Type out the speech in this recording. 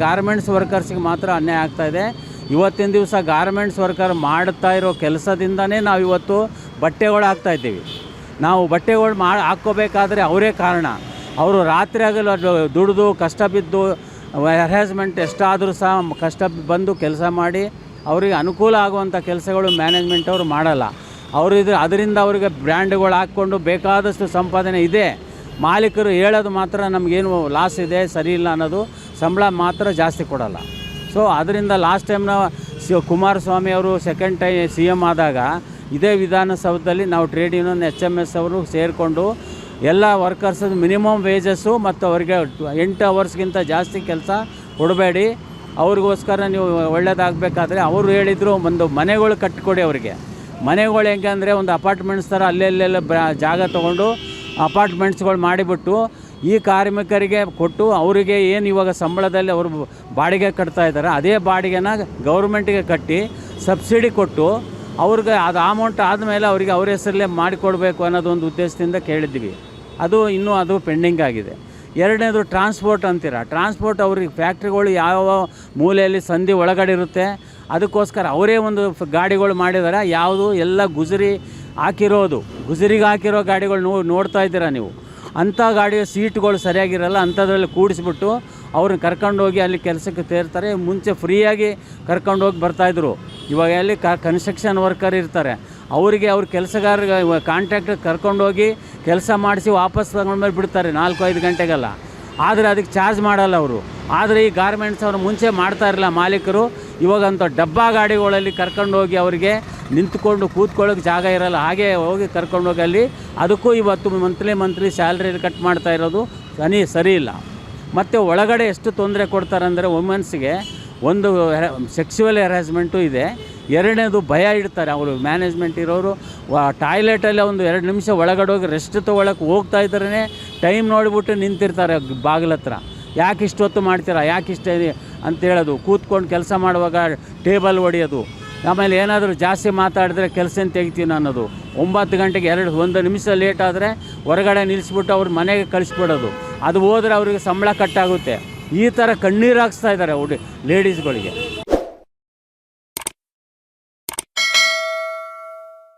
Garments ವರ್ಕರ್ಸ್ಗೆ ಮಾತ್ರ ಅನ್ಯಾಯ ಆಗ್ತಾಯಿದೆ. ಇವತ್ತಿನ ದಿವಸ ಗಾರ್ಮೆಂಟ್ಸ್ ವರ್ಕರ್ ಮಾಡ್ತಾ ಇರೋ ಕೆಲಸದಿಂದನೇ ನಾವು ಇವತ್ತು ಬಟ್ಟೆಗಳು ಹಾಕ್ತಾಯಿದ್ದೀವಿ. ನಾವು ಬಟ್ಟೆಗಳು ಹಾಕ್ಕೋಬೇಕಾದ್ರೆ ಅವರೇ ಕಾರಣ. ಅವರು ರಾತ್ರಿ ಆಗಲು ದುಡಿದು ಕಷ್ಟ ಬಿದ್ದು ಹ್ಯಾರಾಸ್ಮೆಂಟ್ ಎಷ್ಟಾದರೂ ಸಹ ಕಷ್ಟ ಬಂದು ಕೆಲಸ ಮಾಡಿ ಅವರಿಗೆ ಅನುಕೂಲ ಆಗುವಂಥ ಕೆಲಸಗಳು ಮ್ಯಾನೇಜ್ಮೆಂಟ್ ಅವರು ಮಾಡಲ್ಲ. ಅದರಿಂದ ಅವರಿಗೆ ಬ್ರ್ಯಾಂಡ್ಗಳು ಹಾಕ್ಕೊಂಡು ಬೇಕಾದಷ್ಟು ಸಂಪಾದನೆ ಇದೆ. ಮಾಲೀಕರು ಹೇಳೋದು ಮಾತ್ರ ನಮಗೇನು ಲಾಸ್ ಇದೆ ಸರಿ ಇಲ್ಲ ಅನ್ನೋದು, ಸಂಬಳ ಮಾತ್ರ ಜಾಸ್ತಿ ಕೊಡಲ್ಲ. ಸೊ ಅದರಿಂದ ಲಾಸ್ಟ್ ಟೈಮ್ನ ಕುಮಾರಸ್ವಾಮಿ ಅವರು ಸೆಕೆಂಡ್ ಟೈಮ್ CM ಆದಾಗ ಇದೇ ವಿಧಾನಸೌಧದಲ್ಲಿ ನಾವು ಟ್ರೇಡ್ ಯೂನಿಯನ್ HMS ಅವರು ಸೇರಿಕೊಂಡು ಎಲ್ಲ ವರ್ಕರ್ಸ್ ಮಿನಿಮಮ್ ವೇಜಸ್ಸು ಮತ್ತು ಅವರಿಗೆ 8 ಅವರ್ಸ್ಗಿಂತ ಜಾಸ್ತಿ ಕೆಲಸ ಕೊಡಬೇಡಿ, ಅವ್ರಿಗೋಸ್ಕರ ನೀವು ಒಳ್ಳೇದಾಗಬೇಕಾದ್ರೆ ಅವರು ಹೇಳಿದರು ಒಂದು ಮನೆಗಳು ಕಟ್ಟಿಕೊಡಿ ಅವರಿಗೆ. ಮನೆಗಳು ಹೆಂಗೆ ಅಂದರೆ ಒಂದು ಅಪಾರ್ಟ್ಮೆಂಟ್ಸ್ ಥರ ಅಲ್ಲೆಲ್ಲೆಲ್ಲ ಜಾಗ ತೊಗೊಂಡು ಅಪಾರ್ಟ್ಮೆಂಟ್ಸ್ಗಳು ಮಾಡಿಬಿಟ್ಟು ಈ ಕಾರ್ಮಿಕರಿಗೆ ಕೊಟ್ಟು ಅವರಿಗೆ ಏನು ಇವಾಗ ಸಂಬಳದಲ್ಲಿ ಅವರು ಬಾಡಿಗೆ ಕಟ್ತಾ ಇದ್ದಾರೆ ಅದೇ ಬಾಡಿಗೆನ ಗೌರ್ಮೆಂಟಿಗೆ ಕಟ್ಟಿ ಸಬ್ಸಿಡಿ ಕೊಟ್ಟು ಅವ್ರಿಗೆ ಅದು ಅಮೌಂಟ್ ಆದಮೇಲೆ ಅವರಿಗೆ ಅವ್ರ ಹೆಸರಲ್ಲೇ ಮಾಡಿಕೊಡ್ಬೇಕು ಅನ್ನೋದೊಂದು ಉದ್ದೇಶದಿಂದ ಕೇಳಿದ್ವಿ. ಅದು ಪೆಂಡಿಂಗ್ ಆಗಿದೆ. ಎರಡನೇದು ಟ್ರಾನ್ಸ್ಪೋರ್ಟ್ ಅಂತೀರ. ಟ್ರಾನ್ಸ್ಪೋರ್ಟ್ ಅವ್ರಿಗೆ ಫ್ಯಾಕ್ಟ್ರಿಗಳು ಯಾವ ಮೂಲೆಯಲ್ಲಿ ಸಂಧಿ ಒಳಗಡೆ ಇರುತ್ತೆ, ಅದಕ್ಕೋಸ್ಕರ ಅವರೇ ಒಂದು ಗಾಡಿಗಳು ಮಾಡಿದ್ದಾರೆ. ಯಾವುದು ಎಲ್ಲ ಗುಜರಿಗೆ ಹಾಕಿರೋ ಗಾಡಿಗಳು ನೋಡ್ತಾ ಇದ್ದೀರಾ ನೀವು. ಅಂಥ ಗಾಡಿಯ ಸೀಟ್ಗಳು ಸರಿಯಾಗಿರಲ್ಲ, ಅಂಥದ್ರಲ್ಲಿ ಕೂಡಿಸ್ಬಿಟ್ಟು ಅವ್ರನ್ನ ಕರ್ಕೊಂಡೋಗಿ ಅಲ್ಲಿ ಕೆಲಸಕ್ಕೆ ಸೇರ್ತಾರೆ. ಮುಂಚೆ ಫ್ರೀಯಾಗಿ ಕರ್ಕೊಂಡೋಗಿ ಬರ್ತಾಯಿದ್ರು. ಇವಾಗ ಅಲ್ಲಿ ಕನ್ಸ್ಟ್ರಕ್ಷನ್ ವರ್ಕರ್ ಇರ್ತಾರೆ, ಅವರಿಗೆ ಅವ್ರ ಕೆಲಸಗಾರರಿಗೆ ಕಾಂಟ್ರಾಕ್ಟರ್ ಕರ್ಕೊಂಡೋಗಿ ಕೆಲಸ ಮಾಡಿಸಿ ವಾಪಸ್ ತಗೊಂಡ್ಮೇಲೆ ಬಿಡ್ತಾರೆ 4-5 ಗಂಟೆಗೆಲ್ಲ. ಆದರೆ ಅದಕ್ಕೆ ಚಾರ್ಜ್ ಮಾಡಲ್ಲ ಅವರು. ಆದರೆ ಈ ಗಾರ್ಮೆಂಟ್ಸ್ ಅವರು ಮುಂಚೆ ಮಾಡ್ತಾ ಇರಲಿಲ್ಲ ಮಾಲೀಕರು. ಇವಾಗಂತ ಡಬ್ಬಾ ಗಾಡಿಗಳಲ್ಲಿ ಕರ್ಕೊಂಡೋಗಿ ಅವರಿಗೆ ನಿಂತ್ಕೊಂಡು ಕೂತ್ಕೊಳ್ಳೋಕೆ ಜಾಗ ಇರಲ್ಲ, ಹಾಗೆ ಹೋಗಿ ಕರ್ಕೊಂಡೋಗಿ ಅಲ್ಲಿ ಅದಕ್ಕೂ ಇವತ್ತು ಮಂತ್ಲಿ ಸ್ಯಾಲ್ರಿ ಕಟ್ ಮಾಡ್ತಾ ಇರೋದು ಸರಿ ಇಲ್ಲ. ಮತ್ತು ಒಳಗಡೆ ಎಷ್ಟು ತೊಂದರೆ ಕೊಡ್ತಾರೆ ಅಂದರೆ ವುಮೆನ್ಸ್ಗೆ ಒಂದು ಸೆಕ್ಸುವಲ್ ಹ್ಯಾರಾಸ್ಮೆಂಟು ಇದೆ. ಎರಡನೇದು ಭಯ ಇಡ್ತಾರೆ ಅವರು ಮ್ಯಾನೇಜ್ಮೆಂಟ್ ಇರೋರು. ಟಾಯ್ಲೆಟಲ್ಲಿ ಒಂದು 2 ನಿಮಿಷ ಒಳಗಡೆ ಹೋಗಿ ರೆಸ್ಟ್ ತೊಗೊಳಕ್ಕೆ ಹೋಗ್ತಾ ಇದ್ರೇ ಟೈಮ್ ನೋಡಿಬಿಟ್ಟು ನಿಂತಿರ್ತಾರೆ ಬಾಗಿಲ ಹತ್ರ. ಯಾಕೆ ಇಷ್ಟೊತ್ತು ಮಾಡ್ತೀರಾ, ಯಾಕೆ ಇಷ್ಟ ಅಂತ ಹೇಳೋದು. ಕೂತ್ಕೊಂಡು ಕೆಲಸ ಮಾಡುವಾಗ ಟೇಬಲ್ ಹೊಡೆಯೋದು. ಆಮೇಲೆ ಏನಾದರೂ ಜಾಸ್ತಿ ಮಾತಾಡಿದ್ರೆ ಕೆಲಸನ ತೆಗಿತೀನಿ ಅನ್ನೋದು. 9 ಗಂಟೆಗೆ 1 ನಿಮಿಷ ಲೇಟ್ ಆದರೆ ಹೊರಗಡೆ ನಿಲ್ಲಿಸ್ಬಿಟ್ಟು ಅವ್ರ ಮನೆಗೆ ಕಳಿಸ್ಬಿಡೋದು. ಅದು ಹೋದರೆ ಅವ್ರಿಗೆ ಸಂಬಳ ಕಟ್ಟಾಗುತ್ತೆ. ಈ ಥರ ಕಣ್ಣೀರು ಹಾಕ್ಸ್ತಾ ಇದ್ದಾರೆ ಲೇಡೀಸ್ಗಳಿಗೆ.